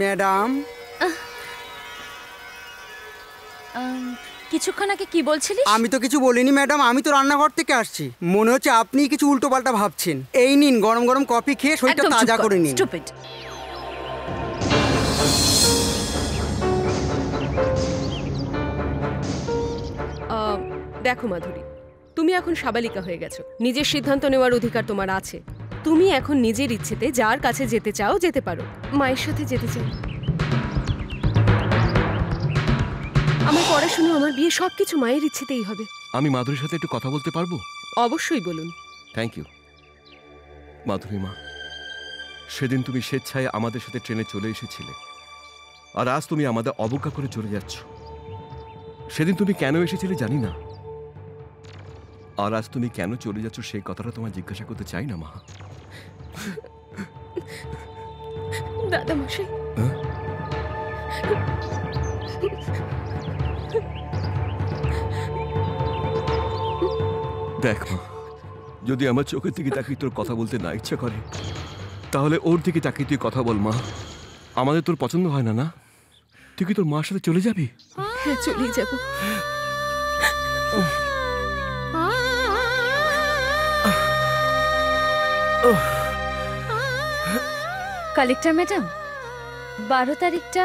Madam কিছুক্ষণ আগে কি বলছিলিস? আমি তো কিছু বলিনি ম্যাডাম, আমি তো রান্নাঘর থেকে আসছি। মনে হচ্ছে আপনি কিছু উল্টোপাল্টা ভাবছেন। এই নিন গরম গরম কফি খেয়ে শরীরটা তাজা করে নিন। স্টুপিড। দেখো মাধুরী, তুমি এখন সাবালিকা হয়ে গেছো, নিজের সিদ্ধান্ত নেওয়ার অধিকার তোমার আছে। তুমি এখন নিজের ইচ্ছেতে যার কাছে যেতে চাও যেতে পারো। মায়ের সাথে যেতে চাও, আমার পড়াশোনা, আমার বিয়ে সবকিছু মায়ের ইচ্ছেতেই হবে। আমি মাধুরীর সাথে একটু কথা বলতে পারবো? অবশ্যই বলুন। থ্যাংক ইউ মাধুরী মা। সেদিন তুমি স্বেচ্ছায় আমাদের সাথে ট্রেনে চলে এসেছিলে, আর আজ তুমি আমাদের অবজ্ঞা করে চলে যাচ্ছ। সেদিন তুমি কেন এসেছিলে জানি না, আর আজ তুমি কেন চলে যাচ্ছ সেই কথাটা তোমায় জিজ্ঞাসা করতে চাই না মা। দাদা মশাই, দেখ মা, যদি আমার চোখের দিকে তাকিয়ে তোর কথা বলতে না ইচ্ছা করে, তাহলে ওর দিকে তাকিয়ে তুই কথা বল মা। আমাদের তোর পছন্দ হয় না, না? তুই কি তোর মার সাথে চলে যাবি? হ্যাঁ, চলেই যাব। কালেক্টর ম্যাডাম, 12 তারিখটা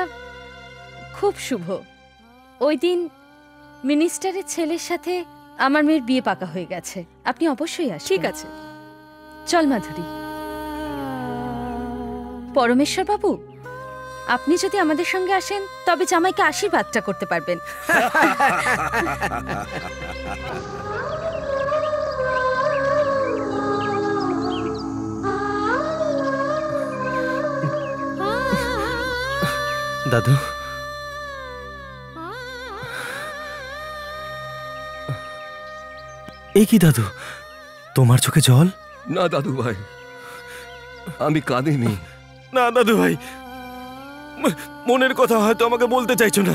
খুব শুভ। ওই দিন মিনিস্টারের ছেলের সাথে আমার মেয়ের বিয়ে পাকা হয়ে গেছে। আপনি অবশ্যই আসবেন। ঠিক আছে, চল মাধুরী। পরমেশ্বর বাবু, আপনি যদি আমাদের সঙ্গে আসেন তবে জামাইকে আশীর্বাদটা করতে পারবেন। দাদু, এই কি দাদু, তোমার চোখে জল? না দাদু ভাই, আমি কাঁদিনি। না দাদু ভাই, মনের কথা হয়তো আমাকে বলতে চাইছো না,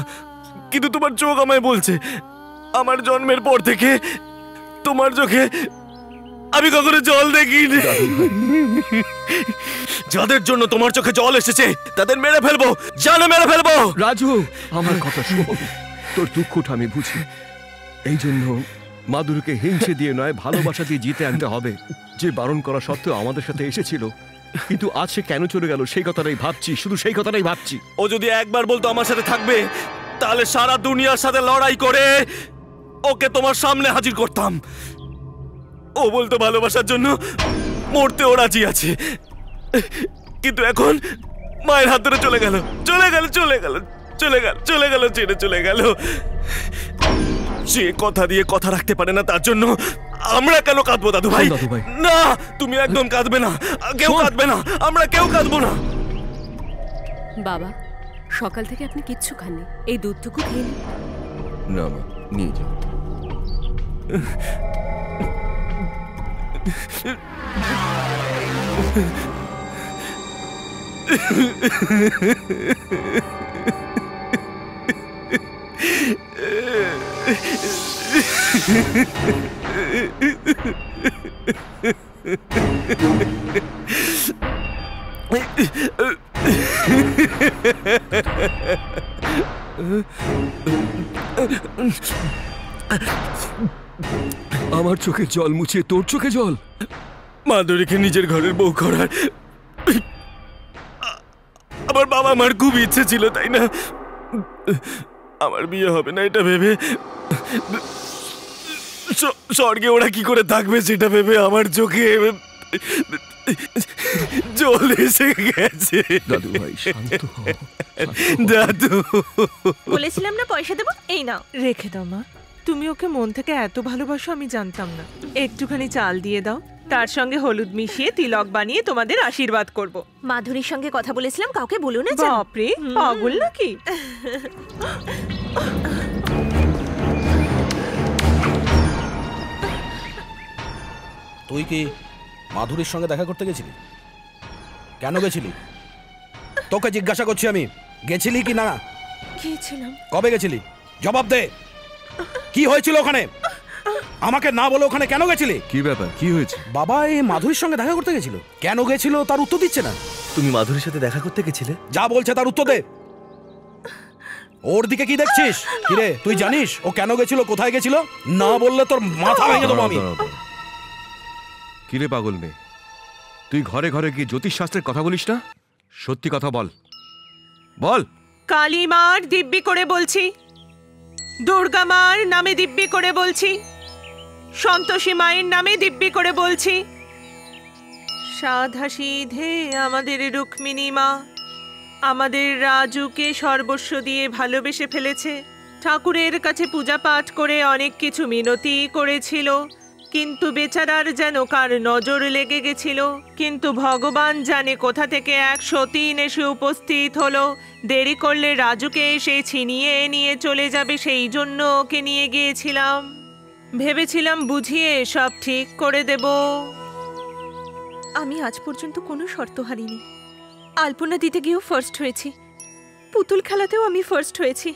কিন্তু তোমার চোখ আমায় বলছে। আমার জন্মের পর থেকে তোমার চোখে আমি কখনো জল দেখিনি। যাদের জন্য তোমার চোখে জল এসেছে তাদের মেরে ফেলবো, জানে মেরে ফেলবো। রাজু, আমার কথা শোন, তোর দুঃখটা আমি বুঝি। এই জন্য মাধুরীকে হিংসে দিয়ে নয়, ভালোবাসা দিয়ে জিতে আনতে হবে। যে বারণ করা সত্ত্বেও আমাদের সাথে এসেছিল, কিন্তু আজ সে কেন চলে গেল সেই কথাটাই ভাবছি, শুধু সেই কথাটাই ভাবছি। ও যদি একবার বলতো আমার সাথে থাকবে, তাহলে সারা দুনিয়ার সাথে লড়াই করে ওকে তোমার সামনে হাজির করতাম। ও বলতো ভালোবাসার জন্য মরতেও রাজি আছে, কিন্তু এখন মায়ের হাত ধরে চলে গেল, চলে গেল, চলে গেল, চলে গেল, চলে গেল, ছেড়ে চলে গেল। যে কথা দিয়ে কথা রাখতে পারে না, তার জন্য আমরা কেন কাঁদবো দাদু ভাই? না, তুমি একদম কাঁদবে না, কেউ কাঁদবে না, আমরা কেউ কাঁদবো না। বাবা, সকাল থেকে আপনি কিচ্ছু খাননি, এই দুধটুকু খেয়ে নিন। না মা, নিয়ে যাও। আমার চোখে জল মুছিয়ে তোর চোখে জল? মাধুরীকে নিজের ঘরের বউ করার আমার বাবা মার খুব ইচ্ছে ছিল, তাই না? আমার বিয়ে হবে না এটা ভেবে, স্বর্গে ওরা কি করে থাকবে সেটা ভেবে আমার চোখে জল এসে গেছে। দাদু ভাই, শান্ত হও। দাদু, বলেছিলাম না পয়সা দেবো, এই নাও। রেখে দাও মা, তুমি ওকে মন থেকে এত ভালোবাসো আমি জানতাম না। একটুখানি চাল দিয়ে দাও, তার সঙ্গে হলুদ মিশিয়ে তিলক বানিয়ে তোমাদের আশীর্বাদ করব। মাধুরীর সঙ্গে কথা বলেছিলাম, কাউকে বলো না। বাপরে, পাগল নাকি? তুই কি মাধুরীর সঙ্গে দেখা করতে গেছিলি? কেন গেছিলি? তোকে জিজ্ঞাসা করছি আমি, গেছিলি কি না? গেছিলাম। কবে গেছিলি? জবাব দে, কি হয়েছিল ওখানে? আমাকে না বলে ওখানে কেন গেছিলি? কি ব্যাপার, কি হয়েছে? বাবা এই মাধুরীর সঙ্গে দেখা করতে গেছিল, কেন গেছিল তার উত্তর দিচ্ছে না। তুমি মাধুরীর সাথে দেখা করতে গেছিলে? যা বলছে তার উত্তর দে। ওর দিকে কি দেখছিস? কিরে তুই জানিস ও কেন গেছিল, কোথায় গেছিল? না বললে তোর মাথা ভেঙে দেবো আমি। কিরে পাগল মেয়ে, তুই ঘরে ঘরে গিয়ে জ্যোতিষ শাস্ত্রের কথা বলিস না? সত্যি কথা বল, বল। কালী মার দিব্যি করে বলছি, দুর্গা মার নামে দিব্যি করে বলছি, সন্তোষী মায়ের নামে দিব্যি করে বলছি, সাধা সিধে আমাদের রুক্মিণী মা আমাদের রাজুকে সর্বস্ব দিয়ে ভালোবেসে ফেলেছে। ঠাকুরের কাছে পূজা পাঠ করে অনেক কিছু মিনতি করেছিল, কিন্তু বেচারার যেন কার নজর লেগে গেছিল। কিন্তু ভগবান জানে কোথা থেকে এক সতীন এসে উপস্থিত হলো। দেরি করলে রাজুকে এসে ছিনিয়ে নিয়ে চলে যাবে, সেই জন্য ওকে নিয়ে গিয়েছিলাম। ভেবেছিলাম বুঝিয়ে সব ঠিক করে দেব। আমি আজ পর্যন্ত কোনো শর্ত হারিনি। আলপনা দিতে গিয়েও ফার্স্ট হয়েছি, পুতুল খেলাতেও আমি ফার্স্ট হয়েছি,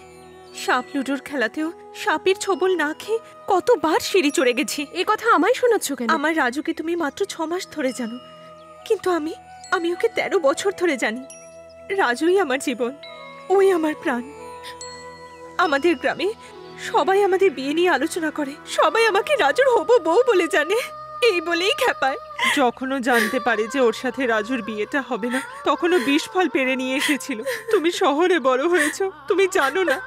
সাপ লুডোর খেলাতেও সাপের ছোবল না খেয়ে কতবার সিঁড়ি চড়ে গেছি। এ কথা আমায় শোনাচ্ছ কেন? আমার রাজুকে তুমি মাত্র 6 মাস ধরে জানো, কিন্তু আমি ওকে 13 বছর ধরে জানি। রাজুই আমার জীবন, ওই আমার প্রাণ। আমাদের গ্রামে সবাই আমাদের বিয়ে নিয়ে আলোচনা করে, সবাই আমাকে রাজুর হবু বউ বলে জানে, এই বলেই খেপায়। যখনও জানতে পারে যে ওর সাথে রাজুর বিয়েটা হবে না, তখনও বিষ ফল পেরে নিয়ে এসেছিল। তুমি শহরে বড় হয়েছো, তুমি জানো না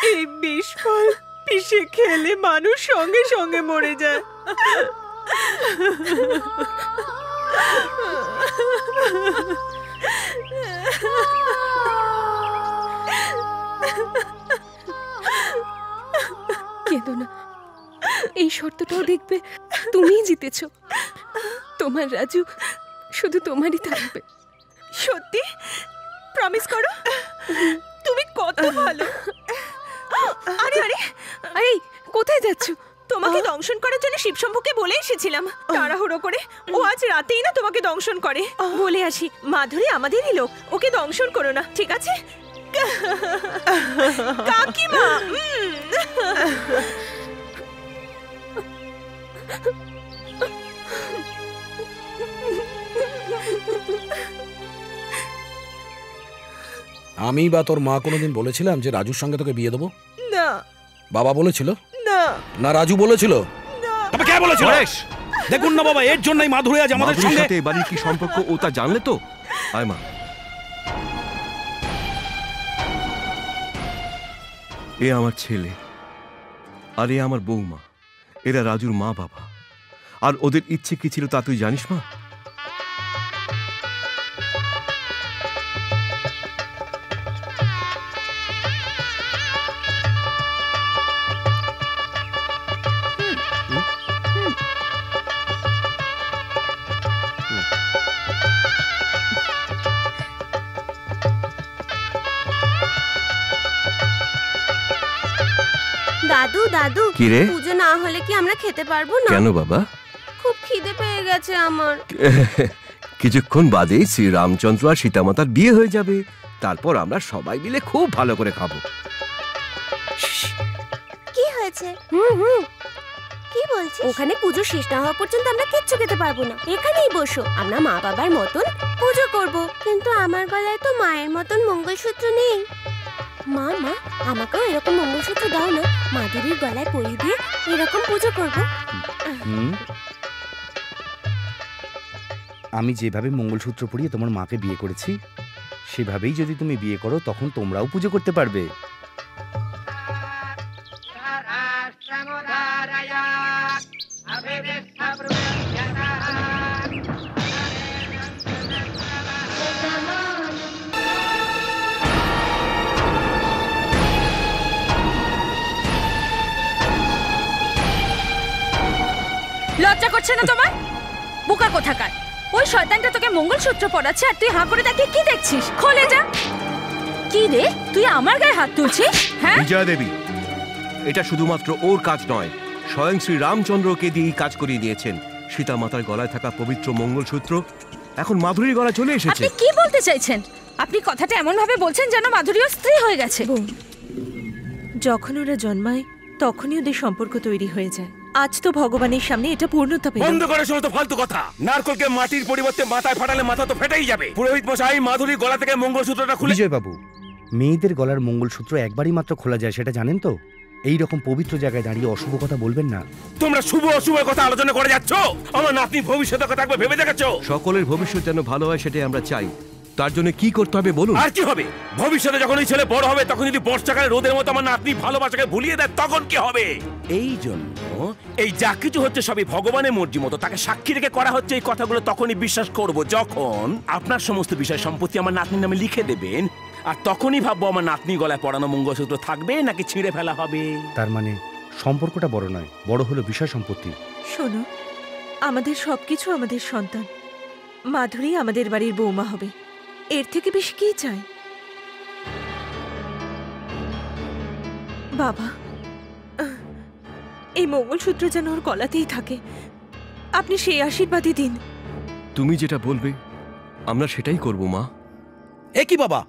এই বিষ ফল পিষে খেলে মানুষ সঙ্গে সঙ্গে মরে যায়। কেঁদো না, এই শর্তটাও দেখবে তুমিই জিতেছো। তোমার রাজু শুধু তোমারই থাকবে। সত্যি প্রমিস করো, তুমি কত ভালো। আরে আরে এই কোথায় যাচ্ছ? তোমাকে দংশন করার জন্য শিবশম্ভুকে বলে এসেছিলাম তাড়াহুড়ো করে। ও আজ রাতেই না তোমাকে দংশন করে। বলে আসি, মাধুরী আমাদেরই লোক, ওকে দংশন করো না, ঠিক আছে? কাকিমা আমি বা তোর মা কোনোদিন বলেছিলাম যে রাজুর সঙ্গে তোকে বিয়ে দেবো? না বাবা বলেছিল? না না রাজু বলেছিল? তবে কে বলেছিল? পরেশ! দেখুন না বাবা, এর জন্যই মাধুরী আজ আমাদের মাধুরীর সঙ্গে। সাথে এবারের কি সম্পর্ক ও তা জানলে তো? আয় মা। এ আমার ছেলে আর এ আমার বৌমা, এরা রাজুর মা বাবা। আর ওদের ইচ্ছে কি ছিল তা তুই জানিস মা? দাদু দাদু, কি রে? পুজো না হলে কি আমরা খেতে পারবো না? কেন বাবা? খুব খিদে পেয়ে গেছে আমার। কিছুক্ষণ বাদেই শ্রী রামচন্দ্র আর সীতামাতার বিয়ে হয়ে যাবে, তারপর আমরা সবাই মিলে খুব ভালো করে খাবো। কি হয়েছে? কি বলছিস? ওখানে পুজো শেষ না হওয়া পর্যন্ত আমরা কিচ্ছু খেতে পারবো না। এখানেই বসো, আমরা মা বাবার মতন পুজো করব। কিন্তু আমার গলায় তো মায়ের মতন মঙ্গলসূত্র নেই। মা মা, আমাকেও এরকম মঙ্গলসূত্র দাও না, মাধুরীর গলায় পরিয়ে দিয়ে এরকম পুজো করব। আমি যেভাবে মঙ্গলসূত্র পরিয়ে তোমার মাকে বিয়ে করেছি, সেভাবেই যদি তুমি বিয়ে করো তখন তোমরাও পুজো করতে পারবে। লজ্জা করছে না তোমার? বোকা কোথাকার! ওই শয়তানটা তোকে মঙ্গলসূত্র পরাচ্ছে আর তুই হাঁ করে তাকে কি দেখছিস? খোলে যা! কি রে, তুই আমার গায়ে হাত তুলছিস? হ্যাঁ বিজয়া দেবী, এটা শুধুমাত্র ওর কাজ নয়, স্বয়ং শ্রী রামচন্দ্রকে দিয়েই কাজ করিয়ে দিয়েছেন। সীতা মাতার গলায় থাকা পবিত্র মঙ্গলসূত্র এখন মাধুরীর গলায় চলে এসেছে। আপনি কি বলতে চাইছেন? আপনি কথাটা এমন ভাবে বলছেন যেন মাধুরীও স্ত্রী হয়ে গেছে। যখন ওরা জন্মায় তখনই ওদের সম্পর্ক তৈরি হয়ে যায়। আজ তো ভগবানের সামনে এটা পূর্ণতা পেল। বন্ধ করে সমস্ত ফালতু কথা। নারকলকে মাটির পরিবর্তে মাথায় ফাটালে মাথা তো ফেটেই যাবে। পুরোহিত মশাই মাধুরীর গলা থেকে মঙ্গলসূত্রটা খুলে। বিজয় বাবু, মেয়েদের গলার মঙ্গলসূত্র একবারই মাত্র খোলা যায়, সেটা জানেন তো? এই রকম পবিত্র জায়গায় দাঁড়িয়ে অশুভ কথা বলবেন না। তোমরা শুভ অশুভের কথা আলোচনা করে যাচ্ছ। আমার নাতনি ভবিষ্যতের কথা একবার ভেবে দেখেছো? সকলের ভবিষ্যৎ যেন ভালো হয় সেটাই আমরা চাই। তার জন্য কি করতে হবে বলুন। আর কি হবে? ভবিষ্যতে যখন ওই ছেলে বড় হবে তখন যদি বর্ষাকালে রোদের মতো আমার নাতনি ভালোবাসাকে ভুলিয়ে দেয় তখন কি হবে? এই জন্য এই যা কিছু হচ্ছে সবই ভগবানের মর্জি মতো, তাকে সাক্ষী রেখে করা হচ্ছে। এই কথাগুলো তখনই বিশ্বাস করব যখন আপনার সমস্ত বিষয় সম্পত্তি আমার নাতনির নামে লিখে দেবেন, আর তখনই ভাববো আমার নাতনি গলায় পরানো মঙ্গলসূত্র থাকবে নাকি ছিঁড়ে ফেলা হবে। তার মানে সম্পর্কটা বড় নয়, বড় হলো বিষয় সম্পত্তি। শোনো, আমাদের সবকিছু আমাদের সন্তান। মাধুরী আমাদের বাড়ির বৌমা হবে, এর থেকে বেশি কি চাই? বাবা, এই মঙ্গলসূত্র যেন ওর গলাতেই থাকে, আপনি সেই আশীর্বাদই দিন। তুমি যেটা বলবে আমরা সেটাই করব মা। এ কি বাবা,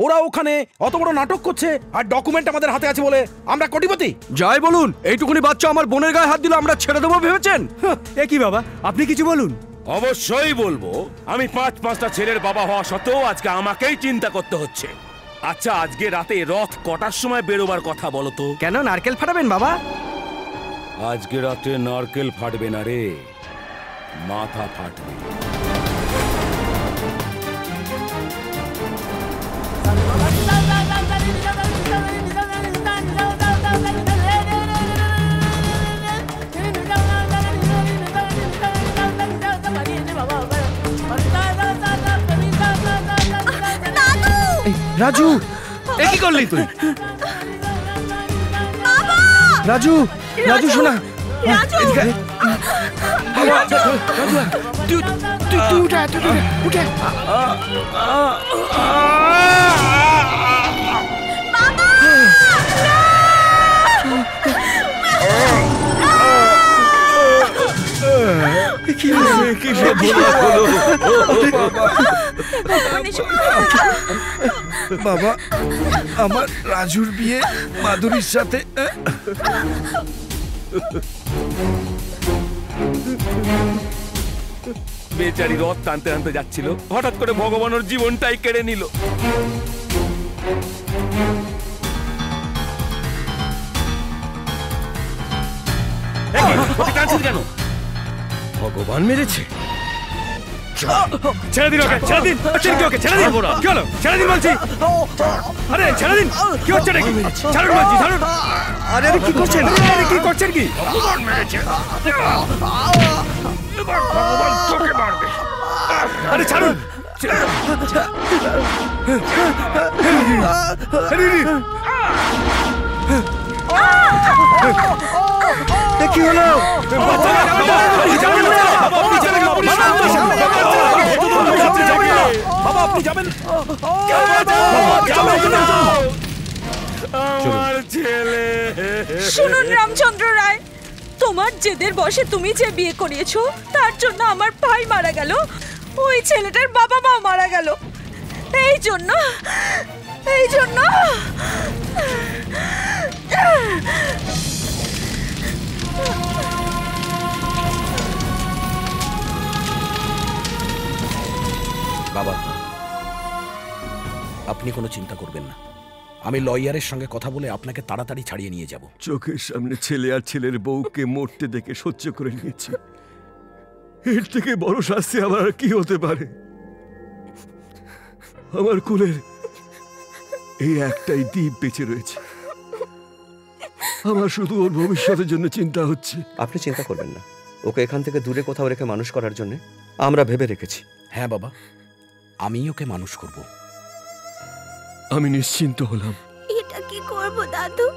ওরা ওখানে অত বড় নাটক করছে আর ডকুমেন্ট আমাদের হাতে আছে বলে আমরা কোটিপতি? যাই বলুন, এইটুকুনি বাচ্চা আমার বোনের গায়ে হাত দিল, আমরা ছেড়ে দেবো ভেবেছেন? এ কি বাবা, আপনি কিছু বলুন। অবশ্যই বলবো। আমি 5-5টা ছেলের বাবা হওয়া সত্ত্বেও আজকে আমাকেই চিন্তা করতে হচ্ছে। আচ্ছা, আজকে রাতে রথ কটার সময় বেরোবার কথা বলো তো? কেন নারকেল ফাটাবেন বাবা? আজকে রাতে নারকেল ফাটবে না রে, মাথা ফাটবে। রাজু, এ কি করলি তুই? রাজু, রাজু শোনা। বাবা, আমার রাজুর বিয়ে মাধুরীর সাথে। বেচারি রথ টানতে টানতে যাচ্ছিল, হঠাৎ করে ভগবান ওর জীবনটাই কেড়ে নিল। কেন? ভগবান মেরেছে। ছেড়ে দিন ওকে, ছেড়ে দিন, ছেড়ে দিন। কি হলো? ছেড়ে দিন বলছি। আরে ছেড়ে দিন, কি হচ্ছে নাকি? ছাড়ুন বলছি, ছাড়ুন। আরে কি করছেন? কি করছেন কি? ভগবান মেরেছে। এবার ভগবান তোকে মারবে। আরে ছাড়ুন। কি হলো? বাবা আপনি যাবেন? আমার ছেলে। শুনুন রামচন্দ্র রায়, তোমার জেদের বশে তুমি যে বিয়ে করিয়েছো তার জন্য আমার ভাই মারা গেল, ওই ছেলেটার বাবা মাও মারা গেল। এই জন্য বাবা, আপনি কোনো চিন্তা করবেন না, আমি লয়ারের সঙ্গে কথা বলে আপনাকে তাড়াতাড়ি ছাড়িয়ে নিয়ে যাব। চোখের সামনে ছেলে আর ছেলের বউকে মরতে দেখে সহ্য করে নিয়েছি। এর থেকে বড় শাস্তি আমার আর কি হতে পারে? আমার কুলের এই একটাই দ্বীপ বেঁচে রয়েছে। আমার শুধু ওর ভবিষ্যতের জন্য চিন্তা হচ্ছে। আপনি চিন্তা করবেন না, ওকে এখান থেকে দূরে কোথাও রেখে মানুষ করার জন্য আমরা ভেবে রেখেছি। হ্যাঁ বাবা, আমি ওকে মানুষ করব। আমি নিশ্চিন্ত হলাম। এটা কি করব দাদু?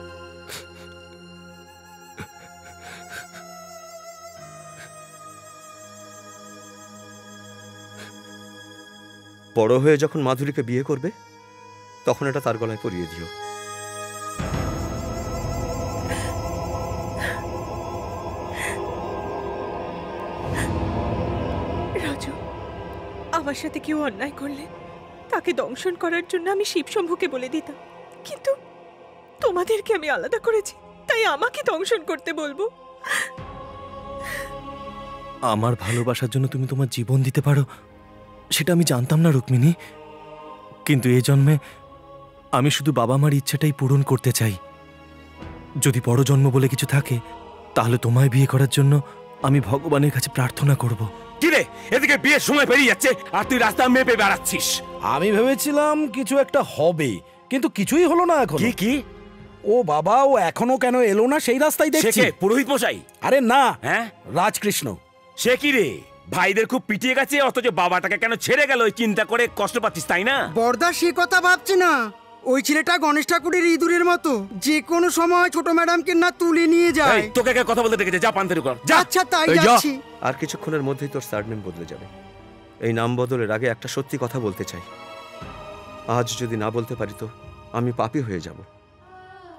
বড় হয়ে যখন মাধুরীকে বিয়ে করবে তখন এটা তার গলায় পরিয়ে দিও। রাজু, আমার সাথে কেউ অন্যায় করলে তাকে দংশন করার জন্য আমি শিবশম্ভুকে বলে দিতাম, কিন্তু তোমাদেরকে আমি আলাদা করেছি, তাই আমাকে দংশন করতে বলবো? আমার ভালোবাসার জন্য তুমি তোমার জীবন দিতে পারো সেটা আমি জানতাম না রুক্মিণী, কিন্তু এই জন্মে আমি শুধু বাবা মার ইচ্ছাটাই পূরণ করতে চাই। যদি বড় জন্ম বলে কিছু থাকে তাহলে তোমায় বিয়ে করার জন্য আমি ভগবানের কাছে প্রার্থনা করব। কিরে, এদিকে বিয়ের সময় পেরিয়ে যাচ্ছে আর তুই রাস্তা মেপে বেড়াচ্ছিস। আমি ভেবেছিলাম কিছু একটা হবে, কিন্তু কিছুই হলো না। এখন কি ও বাবা, ও এখনো কেন এলো না সেই রাস্তায় দেখছি। পুরোহিত মশাই? আরে না, হ্যাঁ রাজকৃষ্ণ। সে কি রে, ভাইদের খুব পিটিয়ে গেছে, অথচ বাবাটাকে কেন ছেড়ে গেল ওই চিন্তা করে কষ্ট পাচ্ছিস, তাই না? বর্দা সে কথা ভাবছি না, ওই ছেলেটা গণেশ ঠাকুরের ইঁদুরের মতো, যে কোনো সময় ছোট ম্যাডামকে না তুলে নিয়ে যায়। তোকে কথা বলতে ডেকেছে, যা পান্তের কর। আচ্ছা তাই যাচ্ছি। আর কিছুক্ষণের মধ্যেই তোর সারনেম বদলে যাবে। এই নাম বদলের আগে একটা সত্যি কথা বলতে চাই। আজ যদি না বলতে পারি তো আমি পাপী হয়ে যাব।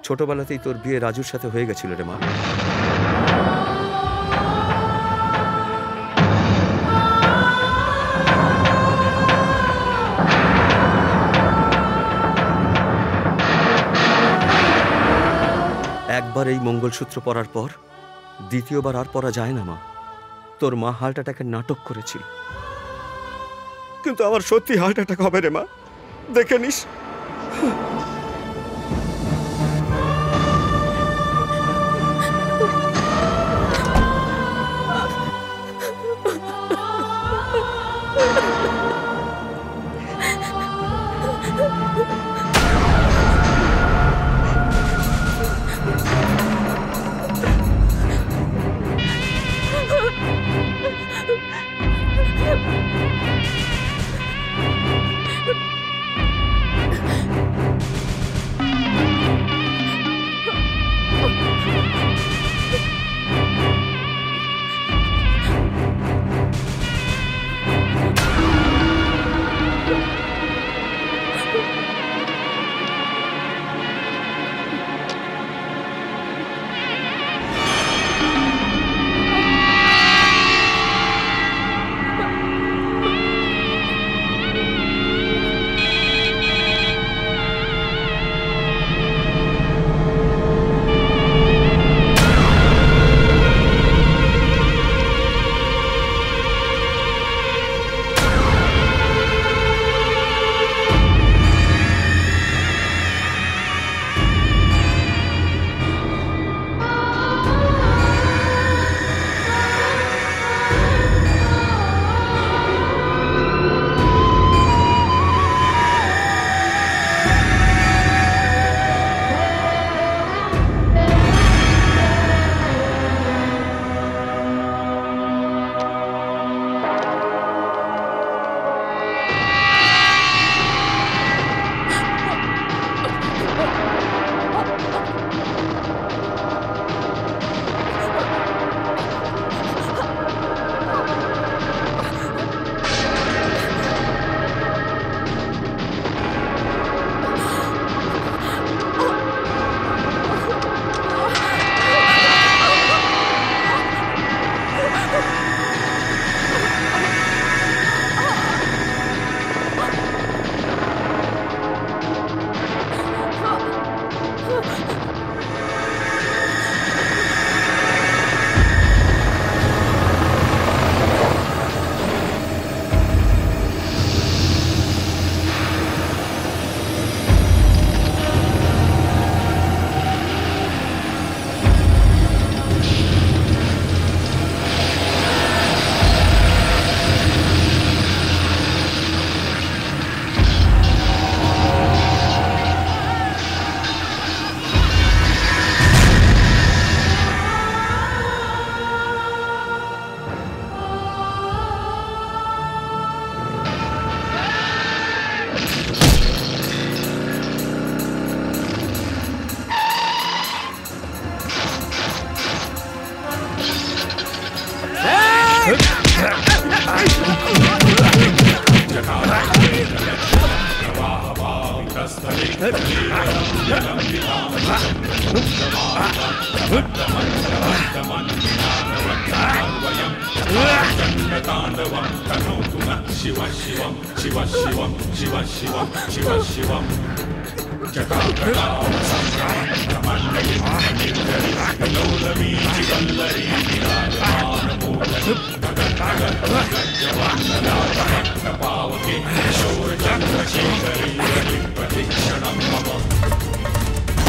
ছোটবেলাতেই তোর বিয়ে রাজুর সাথে হয়ে গেছিল রে মা। একবার এই মঙ্গলসূত্র পরার পর দ্বিতীয়বার আর পরা যায় না মা। তোর মা হার্ট অ্যাটাকের নাটক করেছিল, কিন্তু আমার সত্যি হার্ট অ্যাটাক হবে রে মা, দেখে নিস।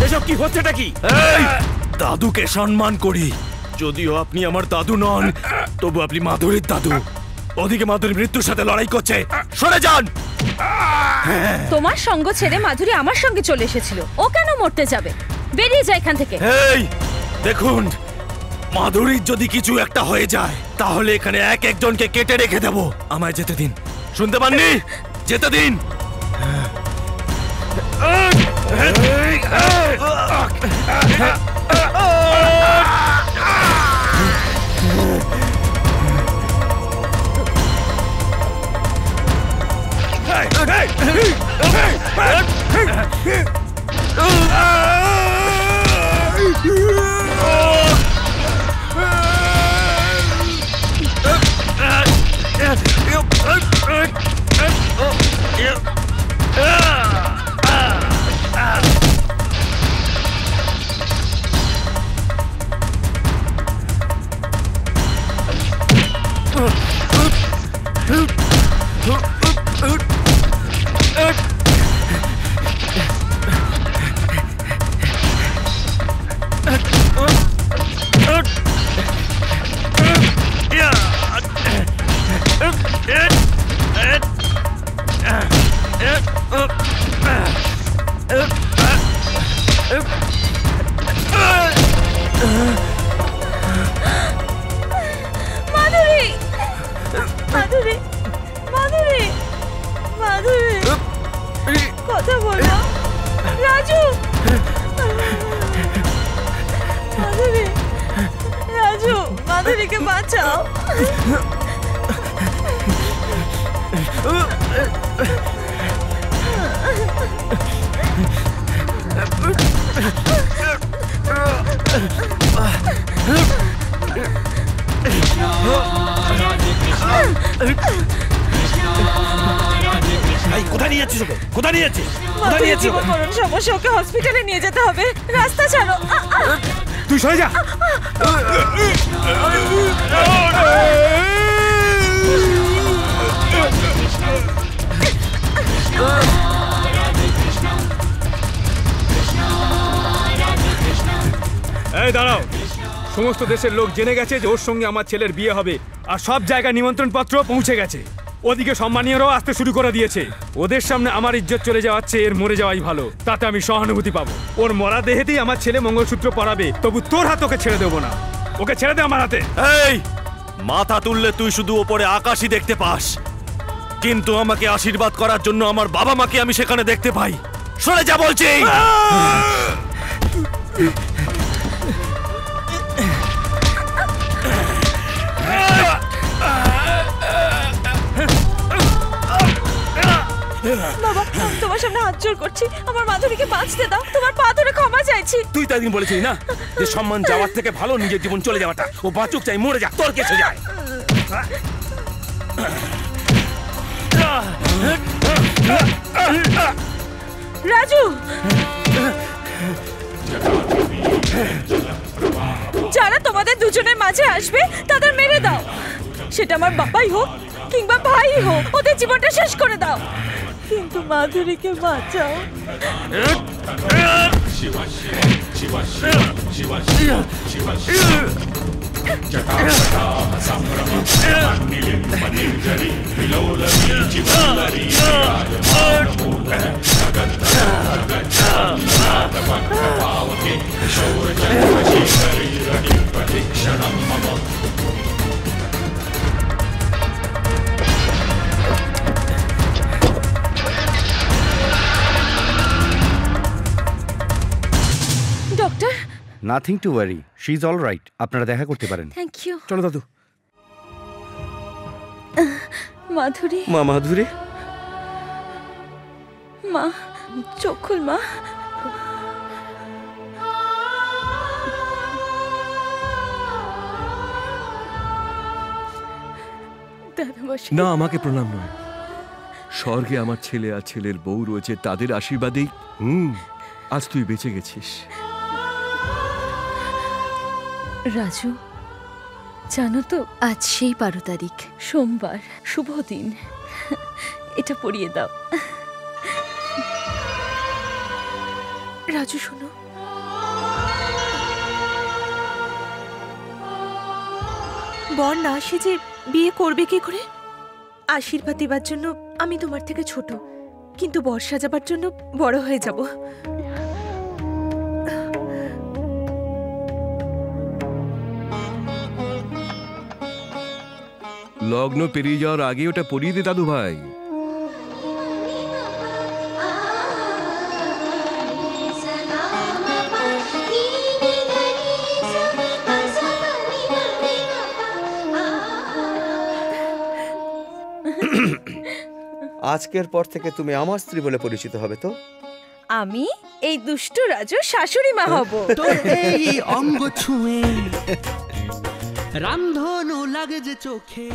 এসব কি হচ্ছেটা কি? দাদুকে সম্মান করি, যদিও আপনি আমার দাদু নন, তবু আপনি মাধুরীর দাদু। ওদিকে মাধুরী মৃত্যুর সাথে লড়াই করছে, সরে যান। তোমার সঙ্গ ছেড়ে মাধুরী আমার সঙ্গে চলে এসেছিল, ও কেন মরতে যাবে? বেরিয়ে যায় এখান থেকে। এই দেখুন, মাধুরীর যদি কিছু একটা হয়ে যায় তাহলে এখানে এক একজনকে কেটে রেখে দেব। আমায় যেতে দিন, শুনতে পাননি? যেতে দিন। মাধুরী, মাধুরী, মাধুরী, মাধুরী, কথা বলো। রাজু, মাধুরী, রাজু, মাধুরীকে বাঁচাও। কোথায় নিয়ে যাচ্ছিস ওকে? কোথায় নিয়ে যাচ্ছিস? কোথায় নিয়ে যাচ্ছিস? জীবন মরণ সমস্যা, ওকে হসপিটালে নিয়ে যেতে হবে। রাস্তা ছাড়ো। তুই সরে যা। এই দাঁড়াও, সমস্ত দেশের লোক জেনে গেছে যে ওর সঙ্গে আমার ছেলের বিয়ে হবে, আর সব জায়গায় নিমন্ত্রণ পত্র পৌঁছে গেছে। ওদিকে সম্মানীয়রাও আসতে শুরু করে দিয়েছে। ওদের সামনে আমার ইজ্জত চলে যাওয়ার চেয়ে এর মরে যাওয়াই ভালো, তাতে আমি সহানুভূতি পাবো। ওর মরা দেহেতেই আমার ছেলে মঙ্গলসূত্র পরাবে, তবু তোর হাত ওকে ছেড়ে দেবো না। ওকে ছেড়ে দে আমার হাতে। এই মাথা তুললে তুই শুধু ওপরে আকাশই দেখতে পাস, কিন্তু আমাকে আশীর্বাদ করার জন্য আমার বাবা মাকে আমি সেখানে দেখতে পাই। সরে যা বলছি। বাবা, আমি তোমার সামনে হাত জোড় করছি, আমার মাধুরীকে বাঁচতে দাও। তোমার পা ধরে ক্ষমা চাইছি। তুই তো একদিন বলেছিলি না যে সম্মান যাওয়ার থেকে ভালো নিজের জীবন চলে যাওয়াটা। ও বাঁচুক চাই মরে যা, তোর কেসে যায়। রাজু, যারা তোমাদের দুজনের মাঝে আসবে তাদের মেরে দাও। সেটা আমার বাবাই হোক কিংবা ভাই হোক, ওদের জীবনটা শেষ করে দাও, কিন্তু মাধুরীকে বাঁচাও। Doctor, nothing to worry, she is all right. আপনারা দেখা করতে পারেন। Thank you. চলো দাদু। মাধুরী, মা মাধুরী, মা চোখ খুল মা। না, আমাকে প্রণাম নয়। স্বর্গে আমার ছেলে আর ছেলের বউ রয়েছে, তাদের আশীর্বাদেই। আজ তুই বেঁচে গেছিস। রাজু, জানো তো আজ সেই 12 তারিখ, সোমবার, শুভ দিন। এটা পরিয়ে দাও। রাজু শোনো, বর না সেজে বিয়ে করবে কি করে? আশীর্বাদ দেবার জন্য আমি তোমার থেকে ছোট, কিন্তু বর সাজাবার জন্য বড় হয়ে যাব। লগ্ন পেরিয়ে যাওয়ার আগে ওটা পরিয়ে দে দাদু ভাই। আজকের পর থেকে তুমি আমার স্ত্রী বলে পরিচিত হবে তো? আমি এই দুষ্টু রাজুর শাশুড়ি মা হব। তোর এই অঙ্গ ছুঁয়ে রামধনু লাগে যে চোখে।